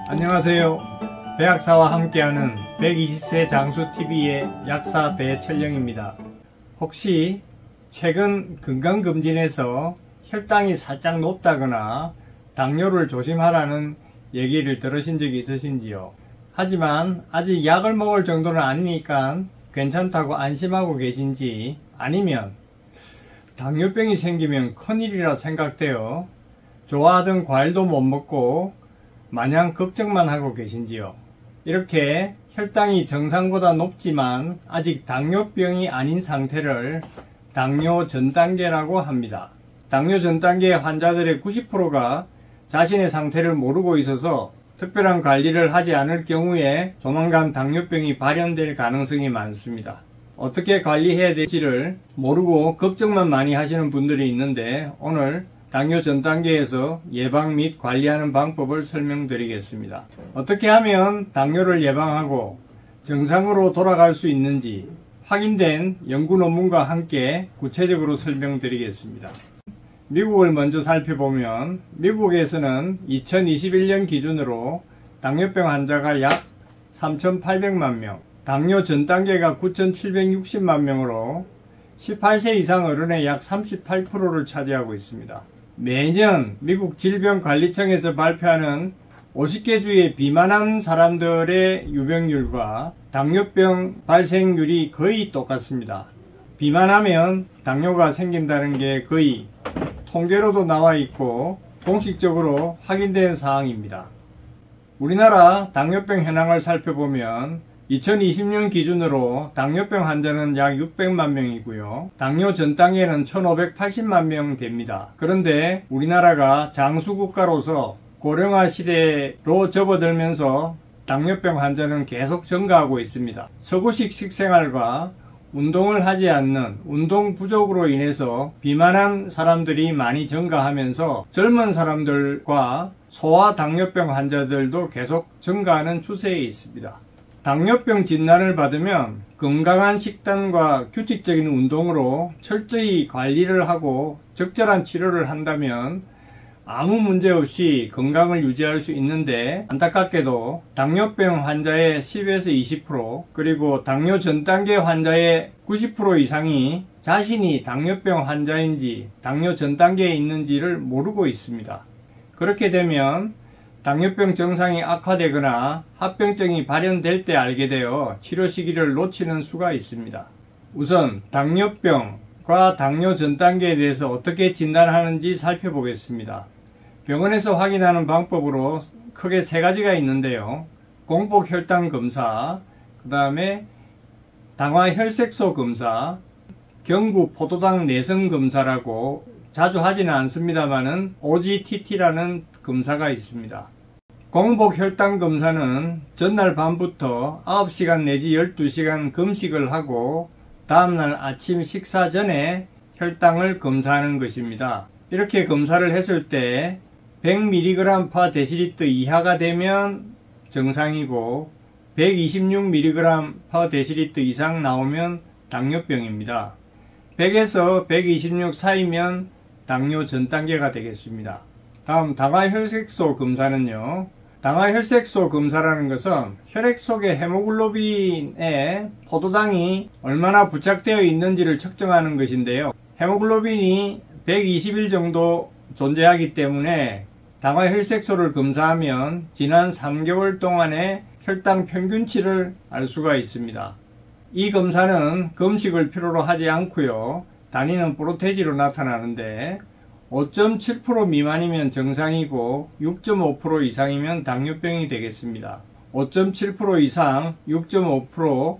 안녕하세요. 배약사와 함께하는 120세 장수TV의 약사 배철영입니다. 혹시 최근 건강검진에서 혈당이 살짝 높다거나 당뇨를 조심하라는 얘기를 들으신 적이 있으신지요? 하지만 아직 약을 먹을 정도는 아니니까 괜찮다고 안심하고 계신지, 아니면 당뇨병이 생기면 큰일이라 생각되어 좋아하던 과일도 못 먹고 마냥 걱정만 하고 계신지요? 이렇게 혈당이 정상보다 높지만 아직 당뇨병이 아닌 상태를 당뇨 전 단계라고 합니다. 당뇨 전 단계 환자들의 90%가 자신의 상태를 모르고 있어서 특별한 관리를 하지 않을 경우에 조만간 당뇨병이 발현될 가능성이 많습니다. 어떻게 관리해야 될지를 모르고 걱정만 많이 하시는 분들이 있는데, 오늘 당뇨 전 단계에서 예방 및 관리하는 방법을 설명드리겠습니다. 어떻게 하면 당뇨를 예방하고 정상으로 돌아갈 수 있는지 확인된 연구 논문과 함께 구체적으로 설명드리겠습니다. 미국을 먼저 살펴보면, 미국에서는 2021년 기준으로 당뇨병 환자가 약 3,800만 명, 당뇨 전 단계가 9,760만 명으로 18세 이상 어른의 약 38%를 차지하고 있습니다. 매년 미국 질병관리청에서 발표하는 50개 주의 비만한 사람들의 유병률과 당뇨병 발생률이 거의 똑같습니다. 비만하면 당뇨가 생긴다는 게 거의 통계로도 나와 있고 공식적으로 확인된 사항입니다. 우리나라 당뇨병 현황을 살펴보면 2020년 기준으로 당뇨병 환자는 약 600만 명이고요. 당뇨 전 단계는 1580만 명 됩니다. 그런데 우리나라가 장수국가로서 고령화 시대로 접어들면서 당뇨병 환자는 계속 증가하고 있습니다. 서구식 식생활과 운동을 하지 않는 운동 부족으로 인해서 비만한 사람들이 많이 증가하면서 젊은 사람들과 소아 당뇨병 환자들도 계속 증가하는 추세에 있습니다. 당뇨병 진단을 받으면 건강한 식단과 규칙적인 운동으로 철저히 관리를 하고 적절한 치료를 한다면 아무 문제 없이 건강을 유지할 수 있는데, 안타깝게도 당뇨병 환자의 10에서 20%, 그리고 당뇨 전 단계 환자의 90% 이상이 자신이 당뇨병 환자인지 당뇨 전 단계에 있는지를 모르고 있습니다. 그렇게 되면 당뇨병 증상이 악화되거나 합병증이 발현될 때 알게 되어 치료 시기를 놓치는 수가 있습니다. 우선 당뇨병과 당뇨 전 단계에 대해서 어떻게 진단하는지 살펴보겠습니다. 병원에서 확인하는 방법으로 크게 세 가지가 있는데요. 공복 혈당 검사, 그 다음에 당화 혈색소 검사, 경구 포도당 내성 검사라고 자주 하지는 않습니다만은 OGTT라는 검사가 있습니다. 공복 혈당 검사는 전날 밤부터 9시간 내지 12시간 금식을 하고 다음날 아침 식사 전에 혈당을 검사하는 것입니다. 이렇게 검사를 했을 때 100mg/dL 이하가 되면 정상이고 126mg/dL 이상 나오면 당뇨병입니다. 100에서 126 사이면 당뇨 전 단계가 되겠습니다. 다음 당화혈색소 검사는요. 당화혈색소 검사라는 것은 혈액 속의 헤모글로빈에 포도당이 얼마나 부착되어 있는지를 측정하는 것인데요. 헤모글로빈이 120일 정도 존재하기 때문에 당화혈색소를 검사하면 지난 3개월 동안의 혈당 평균치를 알 수가 있습니다. 이 검사는 금식을 필요로 하지 않고요. 단위는 프로테지로 나타나는데 5.7% 미만이면 정상이고 6.5% 이상이면 당뇨병이 되겠습니다. 5.7% 이상 6.5%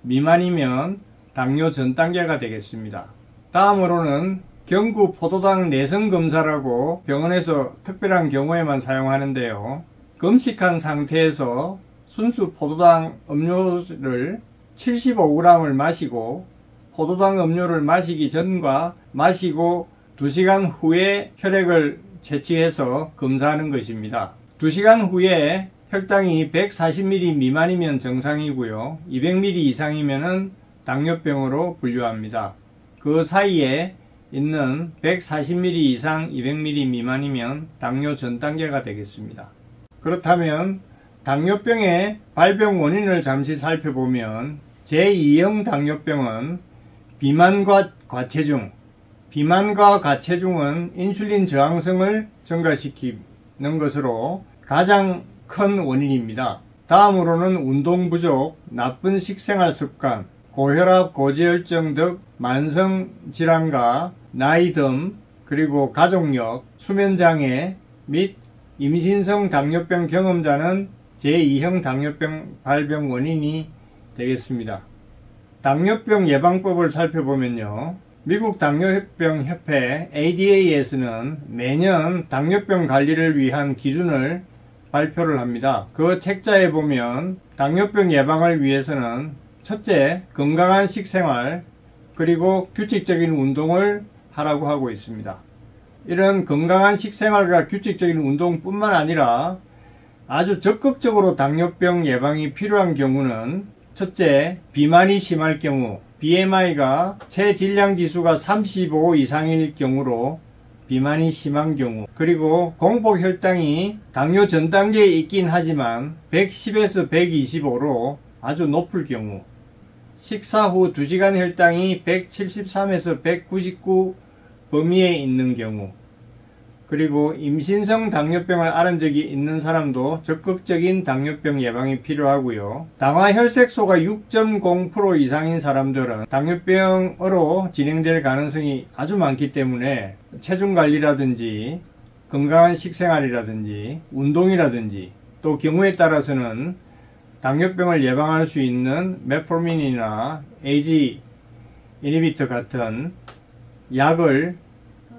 미만이면 당뇨 전 단계가 되겠습니다. 다음으로는 경구 포도당 내성 검사라고 병원에서 특별한 경우에만 사용하는데요. 금식한 상태에서 순수 포도당 음료를 75g을 마시고 포도당 음료를 마시기 전과 마시고 2시간 후에 혈액을 채취해서 검사하는 것입니다. 2시간 후에 혈당이 140ml 미만이면 정상이고요. 200ml 이상이면 당뇨병으로 분류합니다. 그 사이에 있는 140ml 이상 200ml 미만이면 당뇨 전 단계가 되겠습니다. 그렇다면 당뇨병의 발병 원인을 잠시 살펴보면 제2형 당뇨병은 비만과 과체중, 비만과 과체중은 인슐린 저항성을 증가시키는 것으로 가장 큰 원인입니다. 다음으로는 운동 부족, 나쁜 식생활 습관, 고혈압, 고지혈증 등 만성질환과 나이듦, 그리고 가족력, 수면장애 및 임신성 당뇨병 경험자는 제2형 당뇨병 발병 원인이 되겠습니다. 당뇨병 예방법을 살펴보면요. 미국 당뇨병 협회 ADA에서는 매년 당뇨병 관리를 위한 기준을 발표를 합니다. 그 책자에 보면 당뇨병 예방을 위해서는 첫째, 건강한 식생활, 그리고 규칙적인 운동을 하라고 하고 있습니다. 이런 건강한 식생활과 규칙적인 운동뿐만 아니라 아주 적극적으로 당뇨병 예방이 필요한 경우는 첫째, 비만이 심할 경우, BMI가 체질량 지수가 35 이상일 경우로 비만이 심한 경우, 그리고 공복 혈당이 당뇨 전 단계에 있긴 하지만 110에서 125로 아주 높을 경우, 식사 후 2시간 혈당이 173에서 199 범위에 있는 경우, 그리고 임신성 당뇨병을 앓은 적이 있는 사람도 적극적인 당뇨병 예방이 필요하고요. 당화 혈색소가 6.0% 이상인 사람들은 당뇨병으로 진행될 가능성이 아주 많기 때문에 체중 관리라든지 건강한 식생활이라든지 운동이라든지 또 경우에 따라서는 당뇨병을 예방할 수 있는 메포민이나 AG 이니비터 같은 약을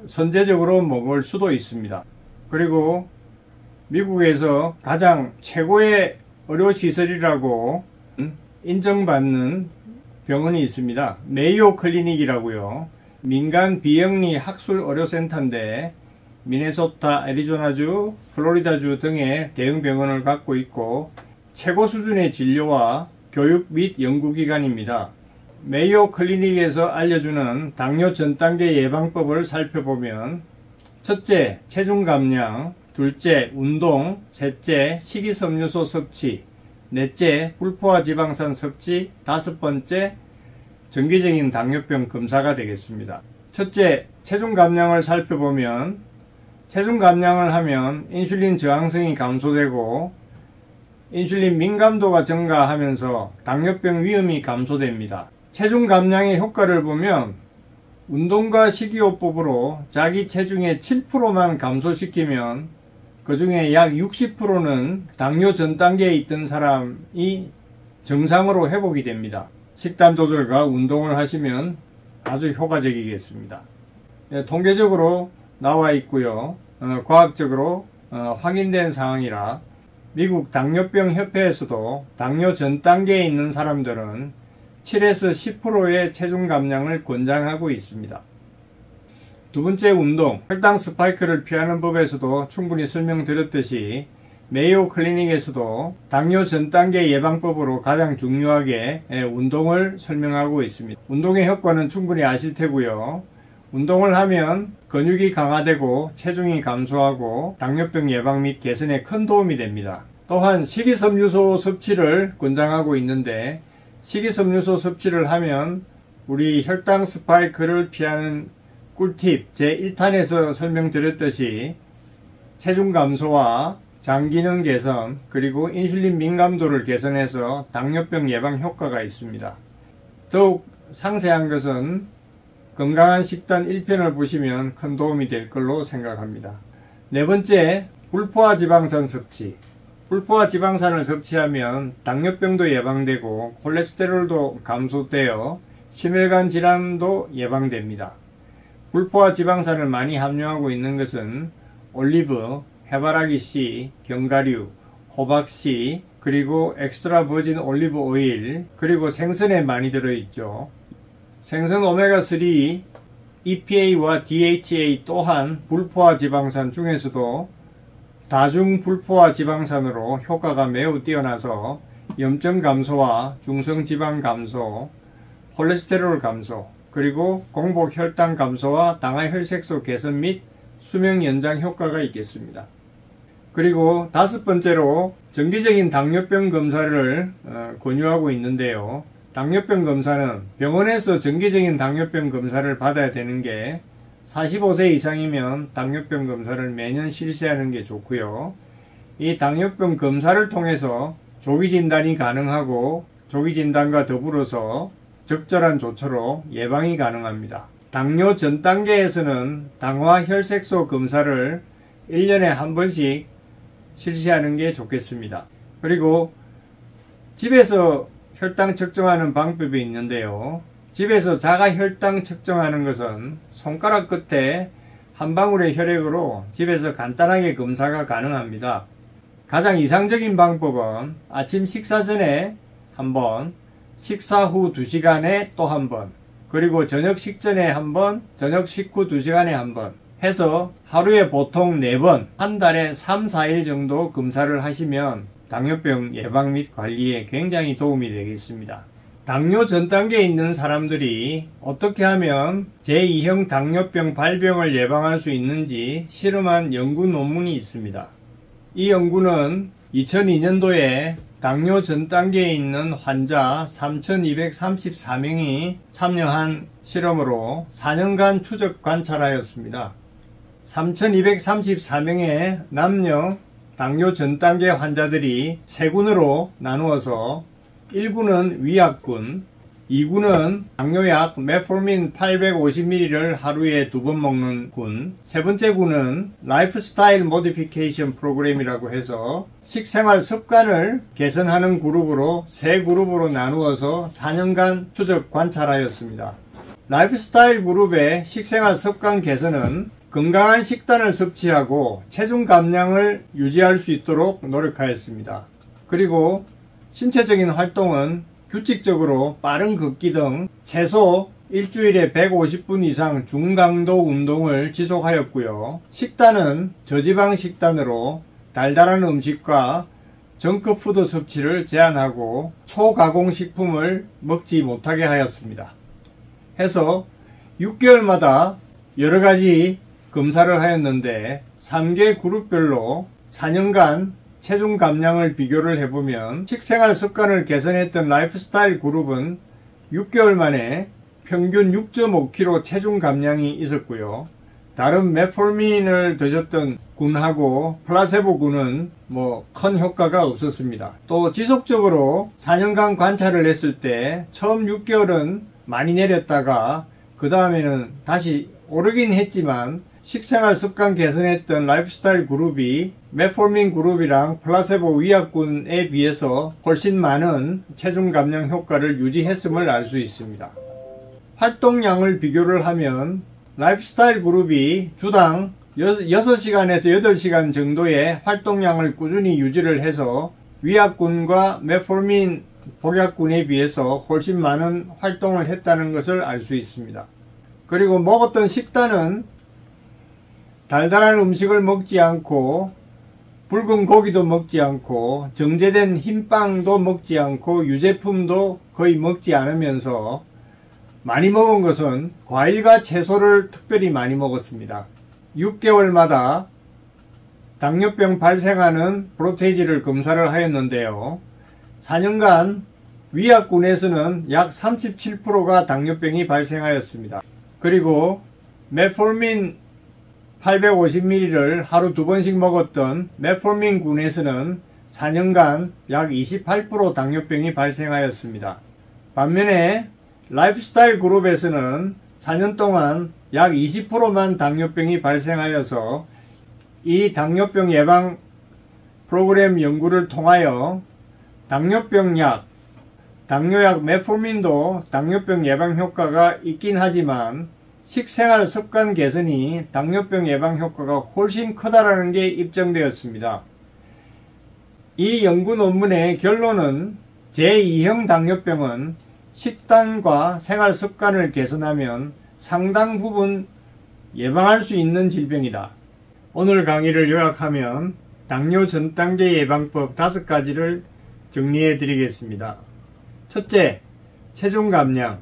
선제적으로 먹을 수도 있습니다. 그리고 미국에서 가장 최고의 의료시설이라고 인정받는 병원이 있습니다. 메이오 클리닉이라고요. 민간 비영리 학술 의료센터인데 미네소타, 애리조나주, 플로리다주 등의 대형 병원을 갖고 있고 최고 수준의 진료와 교육 및 연구기관입니다. 메이오 클리닉에서 알려주는 당뇨 전 단계 예방법을 살펴보면 첫째, 체중 감량, 둘째, 운동, 셋째, 식이섬유소 섭취, 넷째, 불포화 지방산 섭취, 다섯 번째, 정기적인 당뇨병 검사가 되겠습니다. 첫째, 체중 감량을 살펴보면 체중 감량을 하면 인슐린 저항성이 감소되고 인슐린 민감도가 증가하면서 당뇨병 위험이 감소됩니다. 체중 감량의 효과를 보면 운동과 식이요법으로 자기 체중의 7%만 감소시키면 그 중에 약 60%는 당뇨 전 단계에 있던 사람이 정상으로 회복이 됩니다. 식단 조절과 운동을 하시면 아주 효과적이겠습니다. 통계적으로 나와 있고요. 과학적으로 확인된 상황이라 미국 당뇨병 협회에서도 당뇨 전 단계에 있는 사람들은 7에서 10%의 체중 감량을 권장하고 있습니다. 두 번째, 운동. 혈당 스파이크를 피하는 법에서도 충분히 설명드렸듯이 메이오 클리닉에서도 당뇨 전 단계 예방법으로 가장 중요하게 운동을 설명하고 있습니다. 운동의 효과는 충분히 아실 테고요. 운동을 하면 근육이 강화되고 체중이 감소하고 당뇨병 예방 및 개선에 큰 도움이 됩니다. 또한 식이섬유소 섭취를 권장하고 있는데 식이섬유소 섭취를 하면 우리 혈당 스파이크를 피하는 꿀팁 제1탄에서 설명드렸듯이 체중 감소와 장 기능 개선 그리고 인슐린 민감도를 개선해서 당뇨병 예방 효과가 있습니다. 더욱 상세한 것은 건강한 식단 1편을 보시면 큰 도움이 될 걸로 생각합니다. 네 번째, 불포화 지방산 섭취. 불포화 지방산을 섭취하면 당뇨병도 예방되고 콜레스테롤도 감소되어 심혈관 질환도 예방됩니다. 불포화 지방산을 많이 함유하고 있는 것은 올리브, 해바라기씨, 견과류, 호박씨, 그리고 엑스트라 버진 올리브 오일, 그리고 생선에 많이 들어있죠. 생선 오메가3, EPA와 DHA 또한 불포화 지방산 중에서도 다중불포화 지방산으로 효과가 매우 뛰어나서 염증 감소와 중성지방 감소, 콜레스테롤 감소, 그리고 공복 혈당 감소와 당화 혈색소 개선 및 수명 연장 효과가 있겠습니다. 그리고 다섯 번째로 정기적인 당뇨병 검사를 권유하고 있는데요. 당뇨병 검사는 병원에서 정기적인 당뇨병 검사를 받아야 되는 게 45세 이상이면 당뇨병 검사를 매년 실시하는 게 좋고요. 이 당뇨병 검사를 통해서 조기 진단이 가능하고 조기 진단과 더불어서 적절한 조처로 예방이 가능합니다. 당뇨 전 단계에서는 당화 혈색소 검사를 1년에 한 번씩 실시하는 게 좋겠습니다. 그리고 집에서 혈당 측정하는 방법이 있는데요. 집에서 자가 혈당 측정하는 것은 손가락 끝에 한 방울의 혈액으로 집에서 간단하게 검사가 가능합니다. 가장 이상적인 방법은 아침 식사 전에 한 번, 식사 후 2시간에 또 한 번, 그리고 저녁 식전에 한 번, 저녁 식후 2시간에 한 번 해서 하루에 보통 4번, 한 달에 3, 4일 정도 검사를 하시면 당뇨병 예방 및 관리에 굉장히 도움이 되겠습니다. 당뇨 전 단계에 있는 사람들이 어떻게 하면 제2형 당뇨병 발병을 예방할 수 있는지 실험한 연구 논문이 있습니다. 이 연구는 2002년도에 당뇨 전 단계에 있는 환자 3,234명이 참여한 실험으로 4년간 추적 관찰하였습니다. 3,234명의 남녀 당뇨 전 단계 환자들이 3군으로 나누어서 1군은 위약군, 2군은 당뇨약 메포민 850ml를 하루에 2번 먹는 군, 세 번째 군은 라이프스타일 모디피케이션 프로그램이라고 해서 식생활 습관을 개선하는 그룹으로 3그룹으로 나누어서 4년간 추적 관찰하였습니다. 라이프스타일 그룹의 식생활 습관 개선은 건강한 식단을 섭취하고 체중 감량을 유지할 수 있도록 노력하였습니다. 그리고 신체적인 활동은 규칙적으로 빠른 걷기 등 최소 일주일에 150분 이상 중강도 운동을 지속하였고요. 식단은 저지방 식단으로 달달한 음식과 정크푸드 섭취를 제한하고 초가공식품을 먹지 못하게 하였습니다. 해서 6개월마다 여러가지 검사를 하였는데 3개 그룹별로 4년간 체중 감량을 비교를 해보면 식생활 습관을 개선했던 라이프스타일 그룹은 6개월 만에 평균 6.5kg 체중 감량이 있었고요. 다른 메포민을 드셨던 군하고 플라세보 군은 큰 효과가 없었습니다. 또 지속적으로 4년간 관찰을 했을 때 처음 6개월은 많이 내렸다가 그 다음에는 다시 오르긴 했지만 식생활 습관 개선했던 라이프스타일 그룹이 메포민 그룹이랑 플라세보 위약군에 비해서 훨씬 많은 체중 감량 효과를 유지했음을 알 수 있습니다. 활동량을 비교를 하면 라이프스타일 그룹이 주당 6시간에서 8시간 정도의 활동량을 꾸준히 유지를 해서 위약군과 메포민 복약군에 비해서 훨씬 많은 활동을 했다는 것을 알 수 있습니다. 그리고 먹었던 식단은 달달한 음식을 먹지 않고 붉은 고기도 먹지 않고 정제된 흰빵도 먹지 않고 유제품도 거의 먹지 않으면서 많이 먹은 것은 과일과 채소를 특별히 많이 먹었습니다. 6개월마다 당뇨병 발생하는 프로테이지를 검사를 하였는데요. 4년간 위약군에서는 약 37%가 당뇨병이 발생하였습니다. 그리고 메포민 850ml를 하루 2번씩 먹었던 메포민 군에서는 4년간 약 28% 당뇨병이 발생하였습니다. 반면에 라이프스타일 그룹에서는 4년 동안 약 20%만 당뇨병이 발생하여서 이 당뇨병 예방 프로그램 연구를 통하여 당뇨약 메포민도 당뇨병 예방 효과가 있긴 하지만 식생활 습관 개선이 당뇨병 예방 효과가 훨씬 크다라는 게 입증되었습니다. 이 연구 논문의 결론은 제2형 당뇨병은 식단과 생활 습관을 개선하면 상당 부분 예방할 수 있는 질병이다. 오늘 강의를 요약하면 당뇨 전 단계 예방법 5가지를 정리해 드리겠습니다. 첫째, 체중 감량.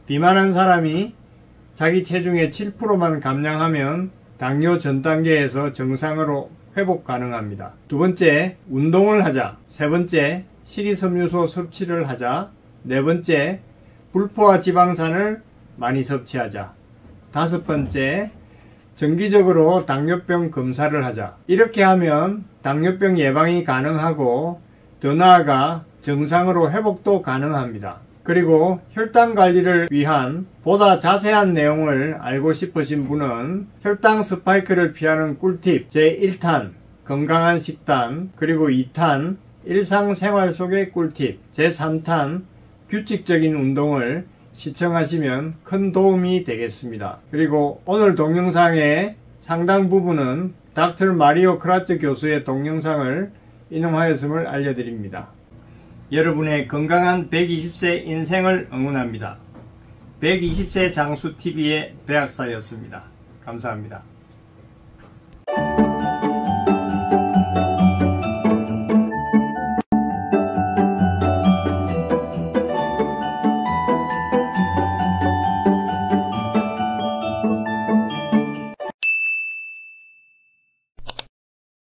비만한 사람이 자기 체중의 7%만 감량하면 당뇨 전 단계에서 정상으로 회복 가능합니다. 두 번째, 운동을 하자. 세 번째, 식이섬유소 섭취를 하자. 네 번째, 불포화 지방산을 많이 섭취하자. 다섯 번째, 정기적으로 당뇨병 검사를 하자. 이렇게 하면 당뇨병 예방이 가능하고 더 나아가 정상으로 회복도 가능합니다. 그리고 혈당 관리를 위한 보다 자세한 내용을 알고 싶으신 분은 혈당 스파이크를 피하는 꿀팁 제1탄 건강한 식단, 그리고 2탄 일상생활 속의 꿀팁, 제3탄 규칙적인 운동을 시청하시면 큰 도움이 되겠습니다. 그리고 오늘 동영상의 상당 부분은 닥터 마리오 크라츠 교수의 동영상을 인용하였음을 알려드립니다. 여러분의 건강한 120세 인생을 응원합니다. 120세 장수TV의 배학사였습니다. 감사합니다.